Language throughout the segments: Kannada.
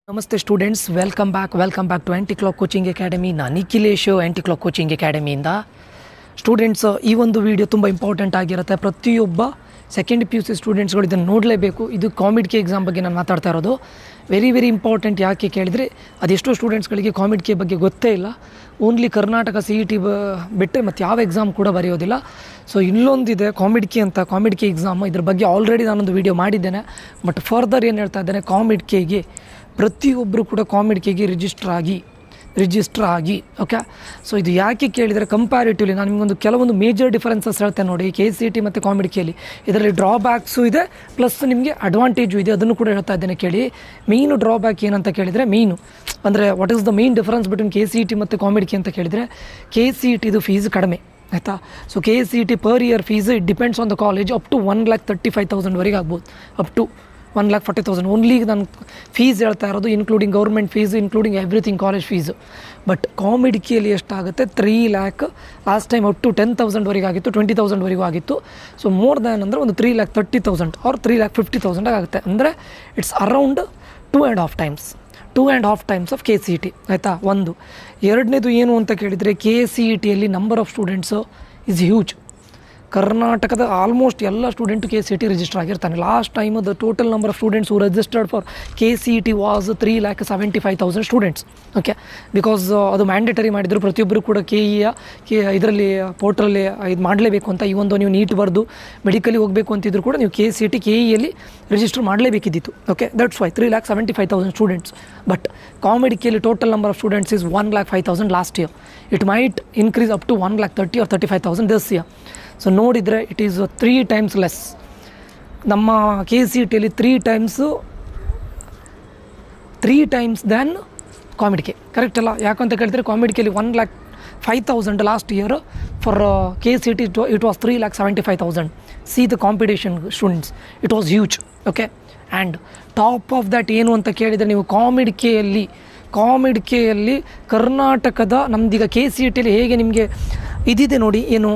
ನಮಸ್ತೆ students, welcome back to anti clock coaching academy. ನಾನು ನಿಖಿಲೇಶ್, ಆ್ಯಂಟಿ ಕ್ಲಾಕ್ ಕೋಚಿಂಗ್ ಅಕಾಡೆಮಿಯಿಂದ. ಸ್ಟೂಡೆಂಟ್ಸ್, ಈ ಒಂದು ವಿಡಿಯೋ ತುಂಬ ಇಂಪಾರ್ಟೆಂಟ್ ಆಗಿರುತ್ತೆ. ಪ್ರತಿಯೊಬ್ಬ ಸೆಕೆಂಡ್ PUC ಸ್ಟೂಡೆಂಟ್ಸ್ಗಳು ಇದನ್ನು ನೋಡಲೇಬೇಕು. ಇದು ಕಾಮಿಡ್-ಕೆ ಎಕ್ಸಾಮ್ ಬಗ್ಗೆ ನಾನು ಮಾತಾಡ್ತಾ ಇರೋದು. Very important. ಯಾಕೆ ಕೇಳಿದರೆ, ಅದೆಷ್ಟೋ ಸ್ಟೂಡೆಂಟ್ಸ್ಗಳಿಗೆ ಕಾಮಿಡ್-ಕೆ ಬಗ್ಗೆ ಗೊತ್ತೇ ಇಲ್ಲ. ಓನ್ಲಿ ಕರ್ನಾಟಕ CET ಬಿಟ್ಟರೆ ಮತ್ತು ಯಾವ ಎಕ್ಸಾಮ್ ಕೂಡ ಬರೆಯೋದಿಲ್ಲ. ಸೊ ಇಲ್ಲೊಂದಿದೆ ಕಾಮಿಡ್-ಕೆ ಅಂತ, ಕಾಮಿಡ್-ಕೆ ಎಕ್ಸಾಮ್. ಇದ್ರ ಬಗ್ಗೆ ಆಲ್ರೆಡಿ ನಾನೊಂದು ವಿಡಿಯೋ ಮಾಡಿದ್ದೇನೆ. ಬಟ್ ಫರ್ದರ್ ಏನು ಹೇಳ್ತಾ ಇದ್ದೇನೆ, ಕಾಮಿಡ್-ಕೆಗೆ ಪ್ರತಿಯೊಬ್ಬರು ಕೂಡ ಕಾಮಿಡ್-ಕೆಗೆ ರಿಜಿಸ್ಟರ್ ಆಗಿ ಓಕೆ. ಸೊ ಇದು ಯಾಕೆ ಕೇಳಿದರೆ, ಕಂಪ್ಯಾರಿಟಿವ್ಲಿ ನಾನು ನಿಮಗೊಂದು ಕೆಲವೊಂದು ಮೇಜರ್ ಡಿಫರೆನ್ಸಸ್ ಹೇಳ್ತೇನೆ ನೋಡಿ. KCET ಮತ್ತು ಕಾಮಿಡ್-ಕೆಯಲ್ಲಿ ಇದರಲ್ಲಿ ಡ್ರಾಬ್ಯಾಕ್ಸು ಇದೆ, ಪ್ಲಸ್ ನಿಮಗೆ ಅಡ್ವಾಂಟೇಜು ಇದೆ. ಅದನ್ನು ಕೂಡ ಹೇಳ್ತಾ ಇದ್ದೇನೆ ಕೇಳಿ. ಮೇಯ್ನು ಡ್ರಾಬ್ಯಾಕ್ ಏನಂತ ಕೇಳಿದರೆ, ಅಂದರೆ what is the main difference between KCET ಮತ್ತು ಕಾಮಿಡ್-ಕೆ ಅಂತ ಕೇಳಿದರೆ, KCET ಇದು ಫೀಸ್ ಕಡಿಮೆ ಆಯಿತಾ. So KCET per year fees it depends on the college. Up to 1,35,000 ಆಗ್ಬೋದು, ಅಪ್ ಟು 1,40,000 ಓನ್ಲಿ. ನಾನು ಫೀಸ್ ಹೇಳ್ತಾ ಇರೋದು including government fees, including everything, college fees. But ಕಾಮಿಡ್-ಕೆಯಲ್ಲಿ ಎಷ್ಟಾಗುತ್ತೆ, 3 lakh. Last time up to 10,000 ಆಗಿತ್ತು, 20,000 ಆಗಿತ್ತು. ಸೊ ಮೋರ್ ದ್ಯಾನ್ ಅಂದರೆ ಒಂದು 3,30,000 ಆರ್ 3,50,000 ಆಗುತ್ತೆ. ಅಂದರೆ it's around 2.5 times of KCET ಆಯಿತಾ. ಒಂದು ಎರಡನೇದು ಏನು ಅಂತ ಕೇಳಿದರೆ, KCETಯಲ್ಲಿ number of students is huge. ಕರ್ನಾಟಕದ ಆಲ್ಮೋಸ್ಟ್ ಎಲ್ಲ ಸ್ಟೂಡೆಂಟು KCET ರಿಜಿಸ್ಟರ್ ಆಗಿರ್ತಾನೆ. Last time the total number of students who registered for KCET was 3,75,000 students okay. Because ಅದು ಮ್ಯಾಂಡೇಟರಿ ಮಾಡಿದರು, ಪ್ರತಿಯೊಬ್ಬರು ಕೂಡ ಇದರಲ್ಲಿ ಪೋರ್ಟಲ್ಲಿ ಇದು ಮಾಡಲೇಬೇಕು ಅಂತ. ಈ ಒಂದು ನೀವು ನೀಟ್ ಬರೆದು ಮೆಡಿಕಲಿಗೆ ಹೋಗಬೇಕು ಅಂತಿದ್ರು ಕೂಡ ನೀವು KCET KEಯಲ್ಲಿ ರಿಜಿಸ್ಟರ್ ಮಾಡಲೇಬೇಕಿದ್ದಿತ್ತು okay. That's why 3,75,000 students. But ಕಾಮಿಡ್-ಕೆಯಲ್ಲಿ total number of students is 1,05,000 last year. It might increase up to 1,30,000 or 35,000 this year. So ನೋಡಿದರೆ ಇಟ್ ಈಸ್ 3 times ಲೆಸ್. ನಮ್ಮ KCETಯಲ್ಲಿ 3 times ದ್ಯಾನ್ ಕಾಮಿಡ್-ಕೆ. ಕರೆಕ್ಟ್ ಅಲ್ಲ? ಯಾಕಂತ ಕೇಳಿದರೆ, ಕಾಮಿಡ್-ಕೆಯಲ್ಲಿ 1,05,000 last year. For KCET it was 3,75,000. See the competition students, it was huge okay. And top of that ಏನು ಅಂತ ಕೇಳಿದರೆ, ನೀವು ಕಾಮಿಡ್-ಕೆಯಲ್ಲಿ ಕರ್ನಾಟಕದ ನಮ್ದೀಗ KCETಯಲ್ಲಿ ಹೇಗೆ ನಿಮಗೆ ಇದಿದೆ ನೋಡಿ, ಏನು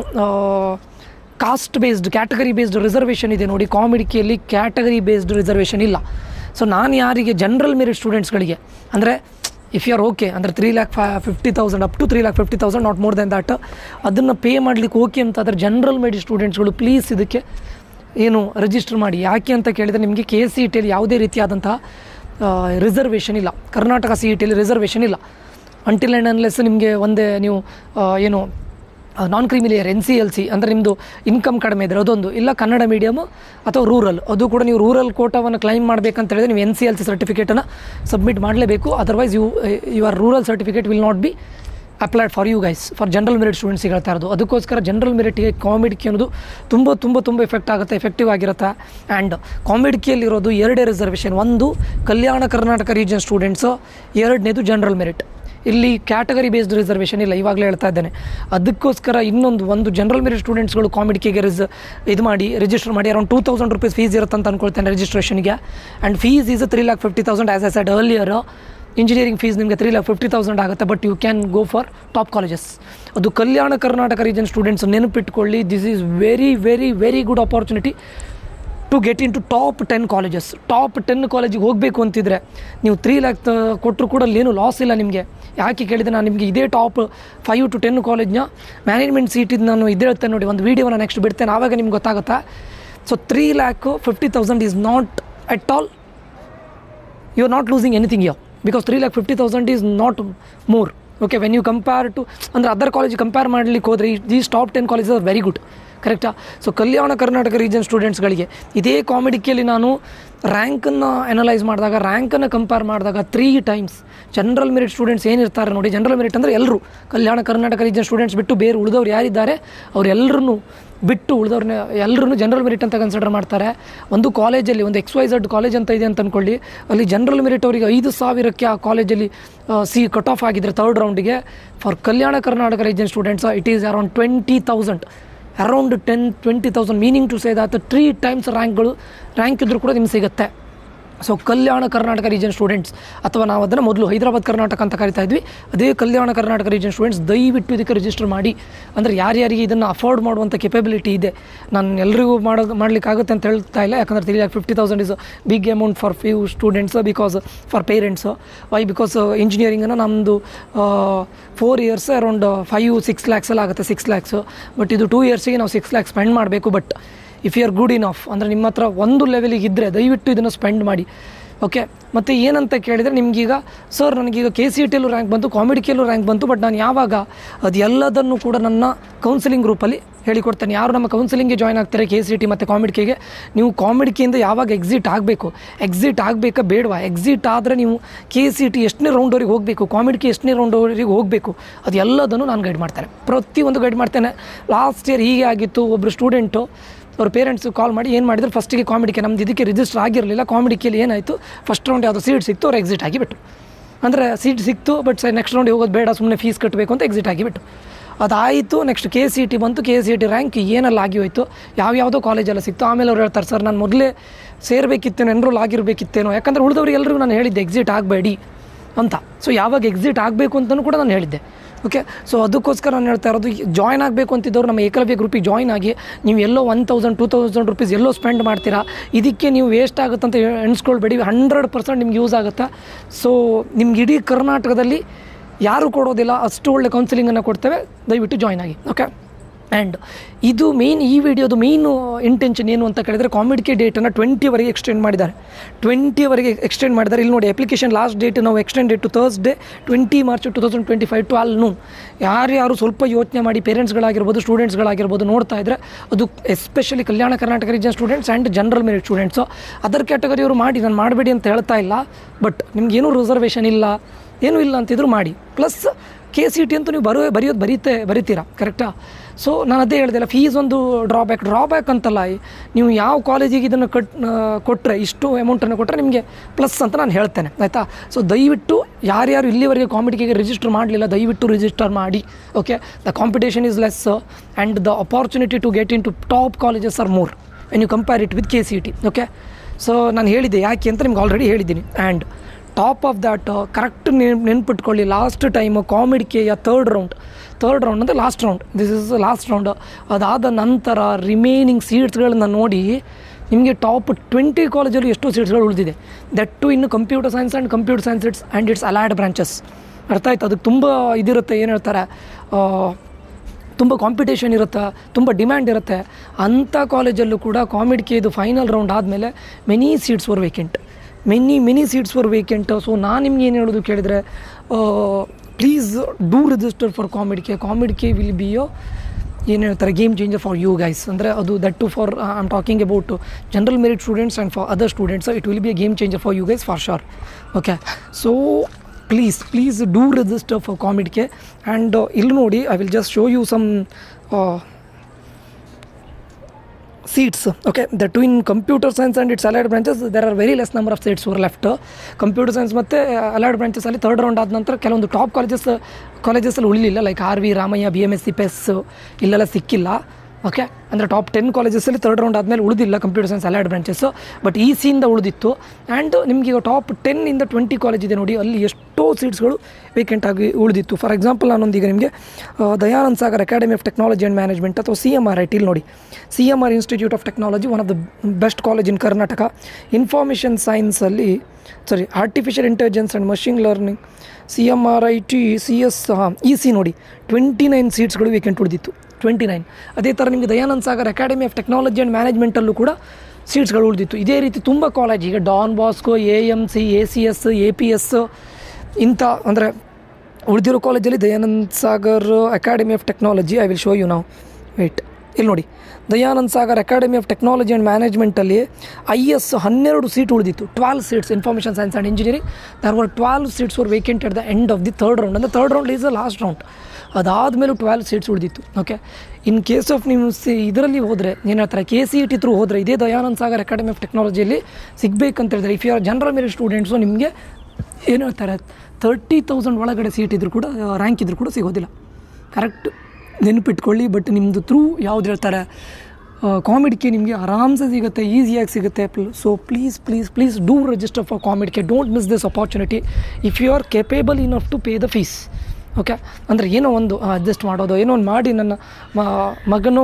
cost based, category based reservation ಇದೆ ನೋಡಿ. ಕಾಮಿಡ್-ಕೆಯಲ್ಲಿ ಕ್ಯಾಟಗರಿ ಬೇಸ್ಡ್ ರಿಸರ್ವೇಷನ್ ಇಲ್ಲ. ಸೊ ನಾನು ಯಾರಿಗೆ ಜನರಲ್ ಮೆರಿಟ್ ಸ್ಟೂಡೆಂಟ್ಸ್ಗಳಿಗೆ, ಅಂದರೆ ಇಫ್ ಯು ಆರ್ ಓಕೆ ಅಂದರೆ 3,50,000 up to 3,50,000, not more than that, ಅದನ್ನು ಪೇ ಮಾಡಲಿಕ್ಕೆ ಓಕೆ ಅಂತ ಆದರೆ ಜನರಲ್ ಮೆರಿಟ್ ಸ್ಟೂಡೆಂಟ್ಸ್ಗಳು ಪ್ಲೀಸ್ ಇದಕ್ಕೆ ಏನು ರಿಜಿಸ್ಟರ್ ಮಾಡಿ. ಯಾಕೆ ಅಂತ ಕೇಳಿದರೆ, ನಿಮಗೆ KCETಯಲ್ಲಿ ಯಾವುದೇ ರೀತಿಯಾದಂತಹ ರಿಸರ್ವೇಷನ್ ಇಲ್ಲ. ಕರ್ನಾಟಕ CETಯಲ್ಲಿ ರಿಸರ್ವೇಷನ್ ಇಲ್ಲ. ಅಂಟಿಲ್ ಆ್ಯಂಡ್ ಅನ್ಲೆಸ್ ನಿಮಗೆ ಒಂದೇ ನೀವು ಏನು ನಾನ್ ಕ್ರಿಮಿಲಿಯರ್ NCLC ಅಂದರೆ ನಿಮ್ಮದು ಇನ್ಕಮ್ ಕಡಿಮೆ ಇದ್ದರೆ ಅದೊಂದು, ಇಲ್ಲ ಕನ್ನಡ ಮೀಡಿಯಮು ಅಥವಾ ರೂರಲ್, ಅದು ಕೂಡ ನೀವು ರೂರಲ್ ಕೋಟಾವನ್ನು ಕ್ಲೈಮ್ ಮಾಡಬೇಕಂತ ಹೇಳಿದರೆ ನೀವು NCLC ಸರ್ಟಿಫಿಕೇಟನ್ನು ಸಬ್ಮಿಟ್ ಮಾಡಲೇಬೇಕು. Otherwise your rural certificate will not be applied for you guys. For general merit ಸ್ಟೂಡೆಂಟ್ಸಿಗೆ ಹೇಳ್ತಾ ಇರೋದು. ಅದಕ್ಕೋಸ್ಕರ ಜನರಲ್ ಮೆರಿಟ್ಗೆ ಕಾಮಿಡ್-ಕೆ ಅನ್ನೋದು ತುಂಬ ಎಫೆಕ್ಟಿವ್ ಆಗಿರುತ್ತೆ. ಆ್ಯಂಡ್ ಕಾಮಿಡ್-ಕೆಯಲ್ಲಿರೋದು 2 ರಿಸರ್ವೇಷನ್. ಒಂದು ಕಲ್ಯಾಣ ಕರ್ನಾಟಕ ರೀಜನ್ ಸ್ಟೂಡೆಂಟ್ಸು, ಎರಡನೇದು ಜನರಲ್ ಮೆರಿಟ್. ಇಲ್ಲಿ ಕ್ಯಾಟಗರಿ ಬೇಸ್ಡ್ ರಿಸರ್ವೇಷನ್ ಇಲ್ಲ, ಇವಾಗಲೇ ಹೇಳ್ತಾ ಇದ್ದೇನೆ. ಅದಕ್ಕೋಸ್ಕರ ಒಂದು ಜನರಲ್ ಮೆರಿಟ್ ಸ್ಟೂಡೆಂಟ್ಸ್ಗಳು ಕಾಮಿಡ್-ಕೆಗೆ ಇದು ಮಾಡಿ ರಿಜಿಸ್ಟರ್ ಮಾಡಿ ಅರೌಂಡ್ 2,000 rupees ಫೀಸ್ ಇರುತ್ತೆ ಅಂತ ಅಂದ್ಕೊಳ್ತೇನೆ ರಿಜಿಸ್ಟ್ರೇಷನ್ಗೆ. And fees is 3,50,000 as I said earlier. Engineering fees ನಿಮಗೆ 3,50,000 ಆಗುತ್ತೆ. But you can go for top colleges. ಅದು ಕಲ್ಯಾಣ ಕರ್ನಾಟಕ ರೀಜನ್ ಸ್ಟೂಡೆಂಟ್ಸ್ ನೆನಪಿಟ್ಕೊಳ್ಳಿ. This is very good opportunity to get in to top 10 colleges. Top 10 ಕಾಲೇಜಿಗೆ ಹೋಗಬೇಕು ಅಂತಿದ್ರೆ ನೀವು 3 lakh ಕೊಟ್ಟರು ಕೂಡ ಅಲ್ಲೇನು ಲಾಸ್ ಇಲ್ಲ ನಿಮಗೆ. ಯಾಕೆ ಕೇಳಿದರೆ, ನಾನು ನಿಮಗೆ ಇದೇ ಟಾಪ್ 5 to 10 ಕಾಲೇಜ್ನ ಮ್ಯಾನೇಜ್ಮೆಂಟ್ ಸೀಟಿದ್ದು ನಾನು ಇದೇ ಹೇಳ್ತೇನೆ ನೋಡಿ. ಒಂದು ವೀಡಿಯೋನ ನೆಕ್ಸ್ಟ್ ಬಿಡ್ತೇನೆ, ಆವಾಗ ನಿಮ್ಗೆ ಗೊತ್ತಾಗುತ್ತೆ. So 3,50,000 is not at all, you are not losing anything ಯರ್, because 3,50,000 is not more okay. When you compare to ಅಂದರೆ ಅದರ್ ಕಾಲೇಜ್ ಕಂಪೇರ್ ಮಾಡಲಿಕ್ಕೆ ಹೋದರೆ these top 10 colleges are very good. ಕರೆಕ್ಟಾ? ಸೊ ಕಲ್ಯಾಣ ಕರ್ನಾಟಕ ರೀಜನ್ ಸ್ಟೂಡೆಂಟ್ಸ್ಗಳಿಗೆ ಇದೇ ಕಾಮಿಡ್-ಕೆಯಲ್ಲಿ ನಾನು ರ್ಯಾಂಕನ್ನು ಅನಲೈಸ್ ಮಾಡಿದಾಗ, ರ್ಯಾಂಕನ್ನು ಕಂಪೇರ್ ಮಾಡಿದಾಗ 3 times ಜನರಲ್ ಮೆರಿಟ್ ಸ್ಟೂಡೆಂಟ್ಸ್ ಏನಿರ್ತಾರೆ ನೋಡಿ. ಜನರಲ್ ಮೆರಿಟ್ ಅಂದರೆ ಎಲ್ಲರೂ ಕಲ್ಯಾಣ ಕರ್ನಾಟಕ ರೀಜನ್ ಸ್ಟೂಡೆಂಟ್ಸ್ ಬಿಟ್ಟು ಬೇರೆ ಉಳಿದವ್ರು ಯಾರಿದ್ದಾರೆ ಅವರೆಲ್ಲರೂ ಬಿಟ್ಟು ಉಳಿದವ್ರನ್ನ ಎಲ್ಲರೂ ಜನರಲ್ ಮೆರಿಟ್ ಅಂತ ಕನ್ಸಿಡರ್ ಮಾಡ್ತಾರೆ. ಒಂದು ಕಾಲೇಜಲ್ಲಿ ಒಂದು XYZ ಕಾಲೇಜ್ ಅಂತ ಇದೆ ಅಂತ ಅಂದ್ಕೊಳ್ಳಿ, ಅಲ್ಲಿ ಜನರಲ್ ಮೆರಿಟ್ ಅವರಿಗೆ 5,000ಕ್ಕೆ ಆ ಕಾಲೇಜಲ್ಲಿ ಕಟ್ ಆಫ್ ಆಗಿದ್ದರೆ 3rd ರೌಂಡಿಗೆ. For Kalyana Karnataka region students it is around 20,000, around 10-20,000, meaning to say that 3 times rank ಇದ್ದರೂ ಕೂಡ ನಿಮ್ಗೆ ಸಿಗುತ್ತೆ so Kalyana Karnataka region students, ಅಥವಾ ನಾವು ಅದನ್ನು ಮೊದಲು ಹೈದರಾಬಾದ್ ಕರ್ನಾಟಕ ಅಂತ ಕರಿತಾ ಇದ್ವಿ, ಅದೇ ಕಲ್ಯಾಣ ಕರ್ನಾಟಕ ರೀಜನ್ ಸ್ಟೂಡೆಂಟ್ಸ್ ದಯವಿಟ್ಟು ಇದಕ್ಕೆ ರಿಜಿಸ್ಟರ್ ಮಾಡಿ. ಅಂದರೆ ಯಾರ್ಯಾರಿಗೆ ಇದನ್ನು ಅಫೋರ್ಡ್ ಮಾಡುವಂಥ ಕೆಪಬಿಲಿಟಿ ಇದೆ, ನಾನು ಎಲ್ಲರಿಗೂ ಮಾಡಲಿಕ್ಕಾಗುತ್ತೆ ಅಂತ ಹೇಳ್ತಾ ಇಲ್ಲ, ಯಾಕಂದರೆ 3,50,000 is big amount for few students because for parents. Why because ಇಂಜಿನಿಯರಿಂಗನ್ನು ನಮ್ಮದು 4 years ಅರೌಂಡ್ 5-6 lakhs ಎಲ್ಲ ಆಗುತ್ತೆ, 6 lakhs. ಬಟ್ ಇದು 2 yearsಗೆ ನಾವು 6 lakhs ಸ್ಪೆಂಡ್ ಮಾಡಬೇಕು. But if you are good enough ಅಂದರೆ ನಿಮ್ಮ ಹತ್ರ ಒಂದು ಲೆವೆಲಿಗೆ ಇದ್ದರೆ ದಯವಿಟ್ಟು ಇದನ್ನು ಸ್ಪೆಂಡ್ ಮಾಡಿ. ಓಕೆ, ಮತ್ತು ಏನಂತ ಕೇಳಿದರೆ ನಿಮಗೀಗ ಸರ್ ನನಗೀಗ KCETಯಲ್ಲೂ ರ್ಯಾಂಕ್ ಬಂತು, ಕಾಮಿಡಿಕೆಯಲ್ಲೂ ರ್ಯಾಂಕ್ ಬಂತು, ಬಟ್ ನಾನು ಯಾವಾಗ ಅದೆಲ್ಲದನ್ನು ಕೂಡ ನನ್ನ ಕೌನ್ಸಿಲಿಂಗ್ ಗ್ರೂಪಲ್ಲಿ ಹೇಳಿಕೊಡ್ತೇನೆ. ಯಾರು ನಮ್ಮ ಕೌನ್ಸಿಲಿಂಗ್ಗೆ ಜಾಯ್ನ್ ಆಗ್ತಾರೆ KCET ಮತ್ತು ಕಾಮಿಡಿಕೆಗೆ, ನೀವು ಕಾಮಿಡಿಕೆಯಿಂದ ಯಾವಾಗ ಎಕ್ಸಿಟ್ ಆಗಬೇಕಾ ಬೇಡವಾ, ಎಕ್ಸಿಟ್ ಆದರೆ ನೀವು KCET ಎಷ್ಟನೇ ರೌಂಡ್ವರೆಗೆ ಹೋಗಬೇಕು, ಕಾಮಿಡಿಕೆ ಎಷ್ಟನೇ ರೌಂಡ್ವರೆಗೆ ಹೋಗಬೇಕು, ಅದೆಲ್ಲದನ್ನು ನಾನು ಗೈಡ್ ಮಾಡ್ತೇನೆ, ಪ್ರತಿಯೊಂದು ಗೈಡ್ ಮಾಡ್ತೇನೆ. ಲಾಸ್ಟ್ ಇಯರ್ ಹೀಗೆ ಆಗಿತ್ತು, ಒಬ್ಬರು ಸ್ಟೂಡೆಂಟು ಅವ್ರ ಪೇರೆಂಟ್ಸು ಕಾಲ್ ಮಾಡಿ ಏನು ಮಾಡಿದ್ರು, ಫಸ್ಟಿಗೆ ಕಾಮಿಡಿಕೆ ನಮ್ದು ಇದಕ್ಕೆ ರಿಜಿಸ್ಟರ್ ಆಗಿರಲಿಲ್ಲ, ಕಾಮಿಡಿಕೆಯಲ್ಲಿ ಏನಾಯಿತು ಫಸ್ಟ್ ರೌಂಡ್ ಯಾವುದೋ ಸೀಟ್ ಸಿಕ್ತು, ಅವ್ರು ಎಕ್ಸಿಟ್ ಆಗಿಬಿಟ್ಟು. ಅಂದರೆ ಸೀಟ್ ಸಿಕ್ತು ಬಟ್ ನೆಕ್ಸ್ಟ್ ರೌಂಡಿಗೆ ಹೋಗೋದು ಬೇಡ, ಸುಮ್ಮನೆ ಫೀಸ್ ಕಟ್ಟಬೇಕು ಅಂತ ಎಕ್ಸಿಟ್ ಆಗಿಬಿಟ್ಟು. ಅದಾಯಿತು. ನೆಕ್ಸ್ಟ್ KCET ಬಂತು, KCET ರ್ಯಾಂಕ್ ಏನೆಲ್ಲ ಆಗಿ ಹೋಯಿತು, ಯಾವ್ಯಾವುದೋ ಕಾಲೇಜೆಲ್ಲ ಸಿಕ್ತು. ಆಮೇಲೆ ಅವ್ರು ಹೇಳ್ತಾರೆ ಸರ್ ನಾನು ಮೊದಲೇ ಸೇರಬೇಕಿತ್ತೇನೋ, ಎನ್ರೋಲ್ ಆಗಿರಬೇಕಿತ್ತೇನೋ, ಯಾಕಂದರೆ ಉಳಿದವ್ರಿಗೆ ಎಲ್ಲರಿಗೂ ನಾನು ಹೇಳಿದ್ದೆ ಎಕ್ಸಿಟ್ ಆಗಬೇಡಿ ಅಂತ. ಸೊ ಯಾವಾಗ ಎಕ್ಸಿಟ್ ಆಗಬೇಕು ಅಂತಲೂ ಕೂಡ ನಾನು ಹೇಳಿದ್ದೆ. ಓಕೆ, ಸೊ ಅದಕ್ಕೋಸ್ಕರ ನಾನು ಹೇಳ್ತಾ ಇರೋದು, ಜಾಯ್ನ್ ಆಗಬೇಕು ಅಂತಿದ್ದವರು ನಮ್ಮ ಏಕಲವ್ಯ ಗ್ರೂಪಿಗೆ ಜಾಯ್ನ್ ಆಗಿ, ನೀವು ಎಲ್ಲೋ 1,000-2,000 ರೂಪೀಸ್ ಎಲ್ಲೋ ಸ್ಪೆಂಡ್ ಮಾಡ್ತೀರಾ, ಇದಕ್ಕೆ ನೀವು ವೇಸ್ಟ್ ಆಗುತ್ತಂತ ಎಣಿಸ್ಕೊಳ್ಬೇಡಿ, 100% ನಿಮ್ಗೆ ಯೂಸ್ ಆಗುತ್ತೆ. ಸೊ ನಿಮ್ಗೆ ಇಡೀ ಕರ್ನಾಟಕದಲ್ಲಿ ಯಾರೂ ಕೊಡೋದಿಲ್ಲ ಅಷ್ಟು ಒಳ್ಳೆ ಕೌನ್ಸಿಲಿಂಗನ್ನು ಕೊಡ್ತೇವೆ, ದಯವಿಟ್ಟು ಜಾಯ್ನ್ ಆಗಿ. ಓಕೆ, ಆ್ಯಂಡ್ ಇದು ಮೇನ್, ಈ ವಿಡಿಯೋದು ಮೇಯ್ನು ಇಂಟೆನ್ಷನ್ ಏನು ಅಂತ ಕೇಳಿದರೆ, ಕಾಮಿಡಿಕೆ ಡೇಟನ್ನು 20ವರೆಗೆ ಎಕ್ಸ್ಟೆಂಡ್ ಮಾಡಿದ್ದಾರೆ. 20ವರೆಗೆ ಎಕ್ಸ್ಟೆಂಡ್ ಮಾಡಿದ್ದಾರೆ. ಇಲ್ಲಿ ನೋಡಿ, ಅಪ್ಲಿಕೇಶನ್ ಲಾಸ್ಟ್ ಡೇಟ್ ನಾವು extended to Thursday 20 March 2025 12 noon. ಯಾರ್ಯಾರು ಸ್ವಲ್ಪ ಯೋಚನೆ ಮಾಡಿ, ಪೇರೆಂಟ್ಸ್ಗಳಾಗಿರ್ಬೋದು, ಸ್ಟೂಡೆಂಟ್ಸ್ಗಳಾಗಿರ್ಬೋದು ನೋಡ್ತಾ ಇದ್ದರೆ, ಅದು especially Kalyana Karnataka region students and general merit students, other ಕ್ಯಾಟಗರಿಯವರು ಮಾಡಿ, ನಾನು ಮಾಡಬೇಡಿ ಅಂತ ಹೇಳ್ತಾ ಇಲ್ಲ. ಬಟ್ ನಿಮ್ಗೇನೂ ರಿಸರ್ವೇಷನ್ ಇಲ್ಲ, ಏನೂ ಇಲ್ಲ ಅಂತಿದ್ರು ಮಾಡಿ. ಪ್ಲಸ್ KCET ಅಂತೂ ನೀವು ಬರೀತೀರಾ, ಕರೆಕ್ಟಾ? ಸೊ ನಾನು ಅದೇ ಹೇಳ್ದಲ್ಲ, ಫೀಸ್ ಒಂದು ಡ್ರಾಬ್ಯಾಕ್ ಅಂತಲ್ಲ, ನೀವು ಯಾವ ಕಾಲೇಜಿಗೆ ಇದನ್ನು ಕೊಟ್ಟರೆ, ಇಷ್ಟು ಅಮೌಂಟನ್ನು ಕೊಟ್ಟರೆ ನಿಮಗೆ ಪ್ಲಸ್ ಅಂತ ನಾನು ಹೇಳ್ತೇನೆ, ಆಯಿತಾ? ಸೊ ದಯವಿಟ್ಟು ಯಾರ್ಯಾರು ಇಲ್ಲಿವರೆಗೆ ಕಾಮಿಡಿಕೆಗೆ ರಿಜಿಸ್ಟರ್ ಮಾಡಲಿಲ್ಲ, ದಯವಿಟ್ಟು ರಿಜಿಸ್ಟರ್ ಮಾಡಿ. Okay, the competition is less and the opportunity to get in to top colleges are more when you compare it with KCET. Okay, so ನಾನು ಹೇಳಿದ್ದೆ ಯಾಕೆ ಅಂತ ನಿಮ್ಗೆ ಆಲ್ರೆಡಿ ಹೇಳಿದ್ದೀನಿ. And top of that correct ನೆನ್ಪಿಟ್ಕೊಳ್ಳಿ, ಲಾಸ್ಟ್ ಟೈಮು ಕಾಮಿಡಿಕೆಯ ಥರ್ಡ್ ರೌಂಡ್ ಅಂದರೆ last round, this is last round. ಅದಾದ ನಂತರ ರಿಮೈನಿಂಗ್ ಸೀಟ್ಸ್ಗಳನ್ನ ನೋಡಿ, ನಿಮಗೆ ಟಾಪ್ 20 ಕಾಲೇಜಲ್ಲಿ ಎಷ್ಟೋ ಸೀಟ್ಸ್ಗಳು ಉಳಿದಿದೆ. ದಟ್ ಟು ಇನ್ನು computer science and it's allied branches. ಅರ್ಥ ಆಯ್ತು? ಅದಕ್ಕೆ ತುಂಬ ಇದಿರುತ್ತೆ, ಏನು ಹೇಳ್ತಾರೆ, ತುಂಬ ಕಾಂಪಿಟೇಷನ್ ಇರುತ್ತೆ, ತುಂಬ ಡಿಮ್ಯಾಂಡ್ ಇರುತ್ತೆ. ಅಂಥ ಕಾಲೇಜಲ್ಲೂ ಕೂಡ ಕಾಮಿಡಿಕೆದು ಫೈನಲ್ ರೌಂಡ್ ಆದಮೇಲೆ many seats were vacant. So ನಾನು ನಿಮ್ಗೆ ಏನು ಹೇಳೋದು ಕೇಳಿದರೆ, please do register for COMEDK will be ಏನು ಹೇಳ್ತಾರೆ, game changer for you guys. ಅಂದರೆ ಅದು that to for I am talking about general merit students and for other students, it will be a game changer for you guys for sure. Okay, so please do register for COMEDK. And ಇಲ್ಲಿ ನೋಡಿ, I will just show you some seats. Okay, the twin computer science and its allied branches, there are very less number of seats were left. Computer science ಮತ್ತು allied branches ಅಲ್ಲಿ ಥರ್ಡ್ ರೌಂಡ್ ಆದ ನಂತರ ಕೆಲವೊಂದು ಟಾಪ್ ಕಾಲೇಜಸಲ್ಲಿ ಉಳಿಲಿಲ್ಲ, like RV Ramaiah, BMSC PES ಇಲ್ಲೆಲ್ಲ ಸಿಕ್ಕಿಲ್ಲ. ಓಕೆ, ಅಂದರೆ ಟಾಪ್ 10 ಕಾಲೇಜಸಲ್ಲಿ ಥರ್ಡ್ ರೌಂಡ್ ಆದಮೇಲೆ ಉಳಿದಿಲ್ಲ computer science allied branches, but ಸಿಯಿಂದ ಉಳಿದಿತ್ತು. ಆ್ಯಂಡ್ ನಿಮಗೀಗ ಟಾಪ್ 10 20 ಕಾಲೇಜ್ ಇದೆ ನೋಡಿ, ಅಲ್ಲಿ ಎಷ್ಟೋ ಸೀಟ್ಸ್ಗಳು ವೇಕೆಂಟ್ ಆಗಿ ಉಳಿದಿತ್ತು. ಫಾರ್ ಎಕ್ಸಾಂಪಲ್, ನಾನೊಂದೀಗ ನಿಮಗೆ Dayanand Sagar academy of technology and management ಅಥವಾ CMRIT ಇಲ್ಲಿ ನೋಡಿ, CMR institute of technology, one of the best college in Karnataka. Information ಸೈನ್ಸಲ್ಲಿ artificial intelligence and machine learning, CMRIT CS EC ನೋಡಿ, 29 ಸೀಟ್ಸ್ಗಳು ವೇಕೆಂಟ್ ಉಳಿದಿತ್ತು, 29. ಅದೇ ಥರ ನಿಮಗೆ Dayanand Sagar academy of technology and ಮ್ಯಾನೇಜ್ಮೆಂಟಲ್ಲೂ ಕೂಡ ಸೀಟ್ಸ್ಗಳು ಉಳಿದಿತ್ತು. ಇದೇ ರೀತಿ ತುಂಬ ಕಾಲೇಜ್, ಈಗ Don Bosco, AMC, ACS, APS ಇಂಥ ಅಂದರೆ ಉಳಿದಿರೋ ಕಾಲೇಜಲ್ಲಿ Dayanand Sagar academy of technology, I will show you ನಾವು, ವೇಟ್, ಇಲ್ಲಿ ನೋಡಿ, Dayanand Sagar academy of technology and ಮ್ಯಾನೇಜ್ಮೆಂಟಲ್ಲಿ IS 12 ಸೀಟ್ ಉಳಿದಿತ್ತು, 12 seats. Information science and engineering, there were 12 seats were vacant at the end of the third round. ಅಂದರೆ third round is the last round. ಅದಾದಮೇಲೂ 12 ಸೀಟ್ಸ್ ಉಳಿದಿತ್ತು. ಓಕೆ, ಇನ್ ಕೇಸ್ ಆಫ್ ನೀವು ಇದರಲ್ಲಿ ಹೋದರೆ ಏನು ಹೇಳ್ತಾರೆ, KCET ಥ್ರೂ ಹೋದರೆ ಇದೇ ದಯಾನಂದ್ ಸಾಗರ್ ಅಕಾಡೆಮಿ ಆಫ್ ಟೆಕ್ನಾಲಜಿಯಲ್ಲಿ ಸಿಗಬೇಕಂತ ಹೇಳಿದ್ರೆ, if you are general merit students, ನಿಮಗೆ ಏನು ಹೇಳ್ತಾರೆ, 30,000 ಒಳಗಡೆ ಸೀಟ್ ಇದ್ದರೂ ಕೂಡ, ರ್ಯಾಂಕ್ ಇದ್ದರೂ ಕೂಡ ಸಿಗೋದಿಲ್ಲ. ಕರೆಕ್ಟ್ ನೆನಪಿಟ್ಕೊಳ್ಳಿ. ಬಟ್ ನಿಮ್ಮದು ಥ್ರೂ ಯಾವ್ದು ಹೇಳ್ತಾರೆ, ಕಾಮಿಡ್ ಕೆ ನಿಮಗೆ ಆರಾಮ್ಸೆ ಸಿಗುತ್ತೆ, ಈಸಿಯಾಗಿ ಸಿಗುತ್ತೆ. So please do register for COMEDK. Don't miss this opportunity if you are capable enough to pay the fees. Okay, ಅಂದರೆ ಏನೋ ಒಂದು ಅಡ್ಜಸ್ಟ್ ಮಾಡೋದು, ಏನೋ ಒಂದು ಮಾಡಿ ನನ್ನ ಮಗಳನ್ನು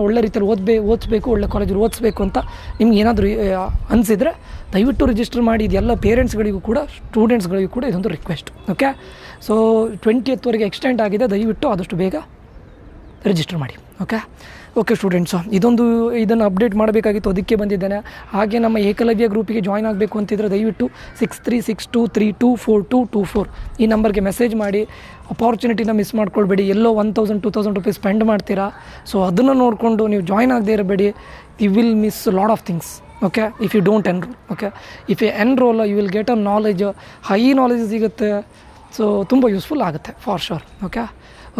ಒಳ್ಳೆ ರೀತಿಯಲ್ಲಿ ಓದಿಸ್ಬೇಕು, ಒಳ್ಳೆ ಕಾಲೇಜಲ್ಲಿ ಓದಿಸ್ಬೇಕು ಅಂತ ನಿಮ್ಗೆ ಏನಾದರೂ ಅನಿಸಿದರೆ ದಯವಿಟ್ಟು ರಿಜಿಸ್ಟರ್ ಮಾಡಿ. ಇದೆಲ್ಲ ಪೇರೆಂಟ್ಸ್ಗಳಿಗೂ ಕೂಡ ಸ್ಟೂಡೆಂಟ್ಸ್ಗಳಿಗೂ ಕೂಡ ಇದೊಂದು request. Okay, so 20th extend ಆಗಿದೆ, ದಯವಿಟ್ಟು ಆದಷ್ಟು ಬೇಗ ರಿಜಿಸ್ಟರ್ ಮಾಡಿ. ಓಕೆ ಸ್ಟೂಡೆಂಟ್ಸು, ಇದನ್ನು ಅಪ್ಡೇಟ್ ಮಾಡಬೇಕಾಗಿತ್ತು, ಅದಕ್ಕೆ ಬಂದಿದ್ದೇನೆ. ಹಾಗೆ ನಮ್ಮ ಏಕಲವ್ಯ ಗ್ರೂಪಿಗೆ ಜಾಯ್ನ್ ಆಗಬೇಕು ಅಂತಿದ್ರೆ ದಯವಿಟ್ಟು 6362324224 ಈ ನಂಬರ್ಗೆ ಮೆಸೇಜ್ ಮಾಡಿ. ಅಪಾರ್ಚುನಿಟಿನ ಮಿಸ್ ಮಾಡ್ಕೊಳ್ಬೇಡಿ. ಎಲ್ಲೋ 1000-2000 ರೂಪೀಸ್ ಸ್ಪೆಂಡ್ ಮಾಡ್ತೀರಾ. ಸೊ ಅದನ್ನು ನೋಡಿಕೊಂಡು ನೀವು ಜಾಯ್ನ್ ಆಗದೇ ಇರಬೇಡಿ. You will miss lot of things. Okay, if you don't enroll. Okay, if you enroll you will get a knowledge, high knowledge ಸಿಗುತ್ತೆ. ಸೊ ತುಂಬ ಯೂಸ್ಫುಲ್ ಆಗುತ್ತೆ ಫಾರ್ ಶೋರ್.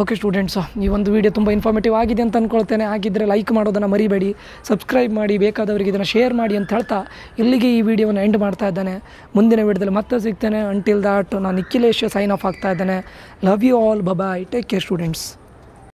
ಓಕೆ ಸ್ಟೂಡೆಂಟ್ಸು, ಈ ಒಂದು ವಿಡಿಯೋ ತುಂಬ ಇನ್ಫಾರ್ಮೇಟಿವ್ ಆಗಿದೆ ಅಂತ ಅಂದ್ಕೊಳ್ತೇನೆ. ಆಗಿದ್ದರೆ ಲೈಕ್ ಮಾಡೋದನ್ನು ಮರಿಬೇಡಿ, ಸಬ್ಸ್ಕ್ರೈಬ್ ಮಾಡಿ, ಬೇಕಾದವರಿಗೆ ಇದನ್ನು ಶೇರ್ ಮಾಡಿ ಅಂತ ಹೇಳ್ತಾ ಇಲ್ಲಿಗೆ ಈ ವಿಡಿಯೋವನ್ನು ಎಂಡ್ ಮಾಡ್ತಾ ಇದ್ದಾನೆ. ಮುಂದಿನ ವಿಡಿಯೋದಲ್ಲಿ ಮತ್ತೆ ಸಿಗ್ತೇನೆ. ಅಂಟಿಲ್ ದಾಟ್ ನಾನು ನಿಖಿಲೇಶ್ ಸೈನ್ ಆಫ್ ಆಗ್ತಾ ಇದ್ದೇನೆ. Love you all, bye, take care students.